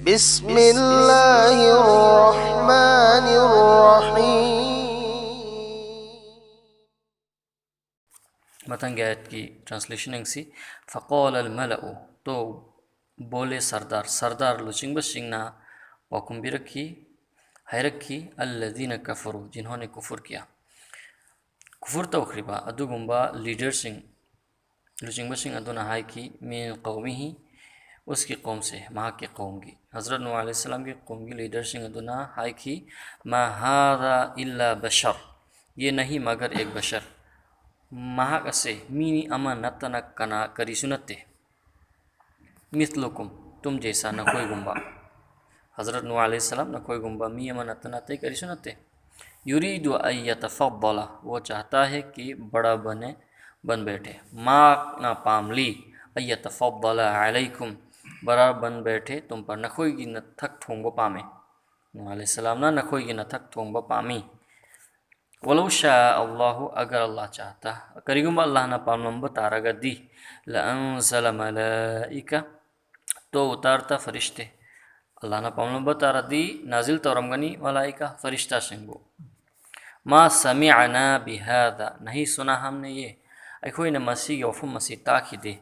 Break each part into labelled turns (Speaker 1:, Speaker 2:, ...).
Speaker 1: बिस्मिल्लाहिर्रहमानिर्रहीम। मतंग आयत की ट्रांसलेशन एंगसी फ़क़ाल अल-मलअ तो बोले सरदार सरदार लुचिंग बसिंगना वाकुम्बी रखी हैरखी अल्लज़ीन कफ़रू जिन्होंने कुफर किया कुफर तौखरिबा अदुगुम्बा लीडरसिंग लुचिंग बसिंग अदुना हाय की मिन कौमिही उसकी कौम से वहाँ के कौम की हज़रत नूह अलैहिस्सलाम की कौम की लीडरसिंग अदुना हाय की मा हाज़ा इल्ला बशर ये नहीं मगर एक बशर महाक असे मीनी अमा नतना कना करिसुनते मिथलुकुम तुम जैसा न कोई गुम्बा हज़रत नूह अलैहिस्सलाम न कोई गुम्बा मी अमा नतना ते करिसुनते युरीदु अय्यतफ़द्दला वो चाहता है कि बड़ा बन बैठे माँ न पामली अय्यतफ़द्दला अलैकुम बड़ा बन बैठे तुम पर नखोई की न थक ठोंगो पामे नूह अलैहिस्सलाम ना नखोई की न थक ठोंगो पामी वलो शाअ अल्लाहु अगर अल्लाह चाहता करिगुम्बा अल्लाह ना पामलंब तारगदी लअंज़ल मलाइका तो उतारता फरिश्ते अल्लाह ना पामलंब तारदी नाजिल तौरमगनी मलाइका फरिश्ता सिंगो मा समिअना बिहादा नहीं सुना हमने ये अखोइना मसी वफम मसी ताखिदे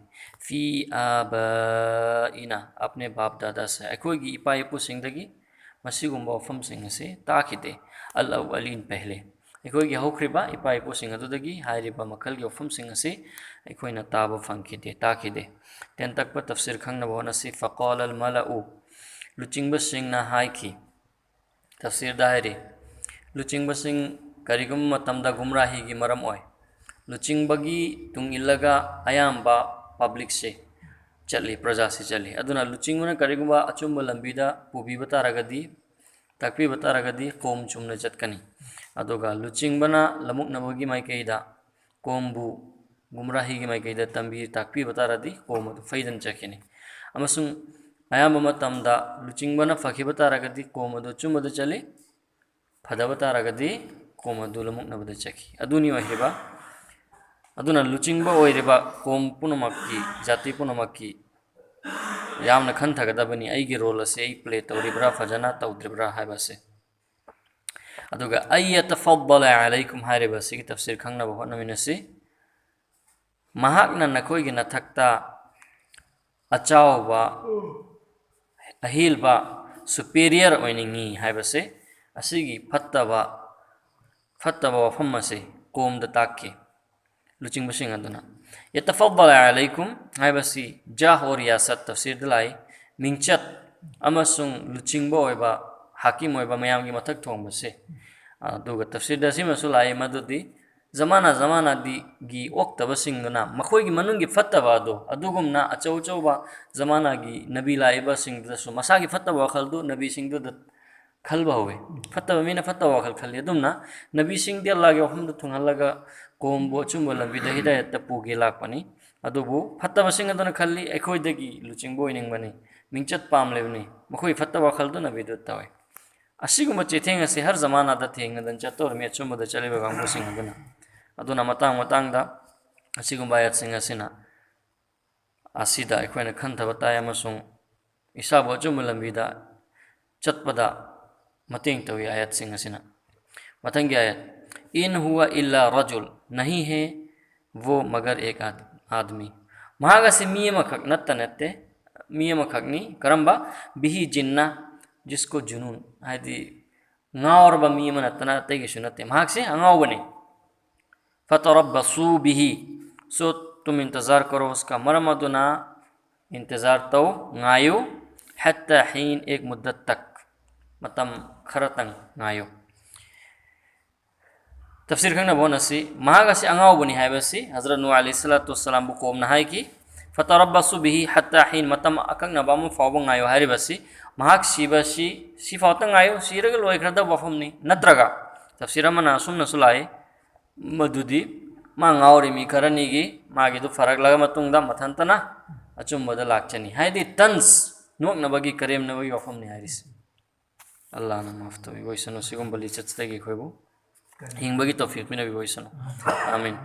Speaker 1: फ़ी आबाइना अपने बाप दादा से अखोइगी इपा इपु सिंगदगी मसीगुम्बा वफम सिंग से ताखिदे अल अवलीन पहले अखोइगी हौख्रिबा इपा इपु सिंग अदुदगी हाइरिबा मखलगी वफम सिंग से अखोइना ताबा फंखिदे ताखिदे तेन तक पर तफसीर खंगनबा होनसी फ़क़ाल अल मलअ लुचिंगबा सिंगना हाइकी तफसीर दायरे लुचिंगबा सिंग करिगुम मतमदा गुमराहीगी मरम ओय लुचिंगबगी तुंग इल्लगा अयाम्बा पब्लिक से चली प्रजा से चली अदुना लुचिंगबना करिगुम्बा अचुम्बा लंबीदा पुबीबा तारगदी ताकपीबा तारगदी कोम चुमना चटकनी अदुगा लुचिंगबना लमुकनबगी माइकैदा कोमबु गुमराहीगी माइकैदा तंबी ताकपीबा तारदी कोम अदु फैदन चखिनी अमसुंग अयाम्बा मतमदा लुचिंगबना फखिबा तारगदी कोम अदु चुमदा चली फदबा तारगदी कोम अदु लमुकनबदा चखी अदुनी ओहिबा अदुना लुचिंगबा ओइरेबा कोम पुनमक्की जाति पुनमक्की यामना खंथगदबनी अइगी रोल असे अइ प्ले तौरिब्रा फजना तौद्रिब्रा हाइबसे अदुगा अय्यतफ़द्दल अलैकुम हाइरेबसे की तफसीर खंगनबा होनमिनसी महाकना नखोइगी नथक्ता अचाउबा अहिलबा सुपीरियर ओइनिंगी हाइबसे असिगी फत्तबा वफम असे कोमदा ताक्के लुचिंग बसिंग अदुना यतफ़द्दल अलैकुम हाइबसी जाह और यासत तफसीर दलाई मिंचत अमसुंग लुचिंगबा ओइबा हाकिम ओइबा मयामगी मथक थोंबसे अदुगा तफसीर दसिमसु लाई मदुदी जमाना दी ओक्तबसिंगना मखोइगी मनुंगी फत्तबा अदुगुमना अचौचौबा जमानागी नबी लाइबा सिंगदसु मसागी फत्तबा वखलदु नबी सिंगदु खलबा हुए फत्तबा मीना फत्तबा वखल खली अदुमना नबी सिंगदे अल्लाहगी वफमदु थुंगहल्लगा कोमबो अचुम्बा लंबीदा हिदायत पुगे लाकपनी अदुबु फत्तबा सिंग अदुना खल्ली अखोइदगी लुचिंगबो ओइनिंगबनी मिंचत पामलेबनी मखोइ फत्तबा वखलदु नबीदु तवे असिगुम्बा चेथेंग असे हर जमानादा थेंगदन चतोर मे अचुम्बदा चलेबा गांगबो सिंग अदुना मतंगदा असिगुम्बा आयत सिंग असिना असिदा अखोइना खंथबा ताय अमसुंग इसाबो अचुम्बा लंबीदा चतपदा मतेंग तवी आयत सिंग असिना मतंगी आयत इन हुआ इल्ला रजुल नहीं है वो मगर एक आदमी महागसे मियमखक नत्ते मियमखकनी करंबा बिही जिन्ना जिसको जुनून Haidi ngaurba miyama natana tege sunate mahakse angaubane फतरब्बसू बिही सो तुम इंतज़ार करो उसका मरमदुना इंतज़ार तो गायो हत्ता हीन एक मुद्दत तक मतम खरतंग गायो तफसीर खंगना बोनसी महागसी अंगावबनी हाइबसी हज़रत नूह अलैहिस्सलातु वस्सलाम बु कोम नहाय की फतरब्बसू बिही हत्ता हीन मतम अकंगना बामु फावबो गायो हाइबसी महाक सिबसी सिफावतंग गायो सिरगल लोइखरदा वफमनी नत्रगा तफसीर मना सुमना सुलाय मदुदी मा ngaurimi खरनीगी मागिदु फरक लगा मतुंगदा मथंतना अचुम्बदा लाक्चनी हाइदि तन्स नोकनबगी करेमनबगी वफमनी हाइरिस अल्लाह ना माफ तोबी वइसनो सिगुम बलि चचतगी खोइबु हिंगबगी तौफीक मिनबी वइसनो आमीन।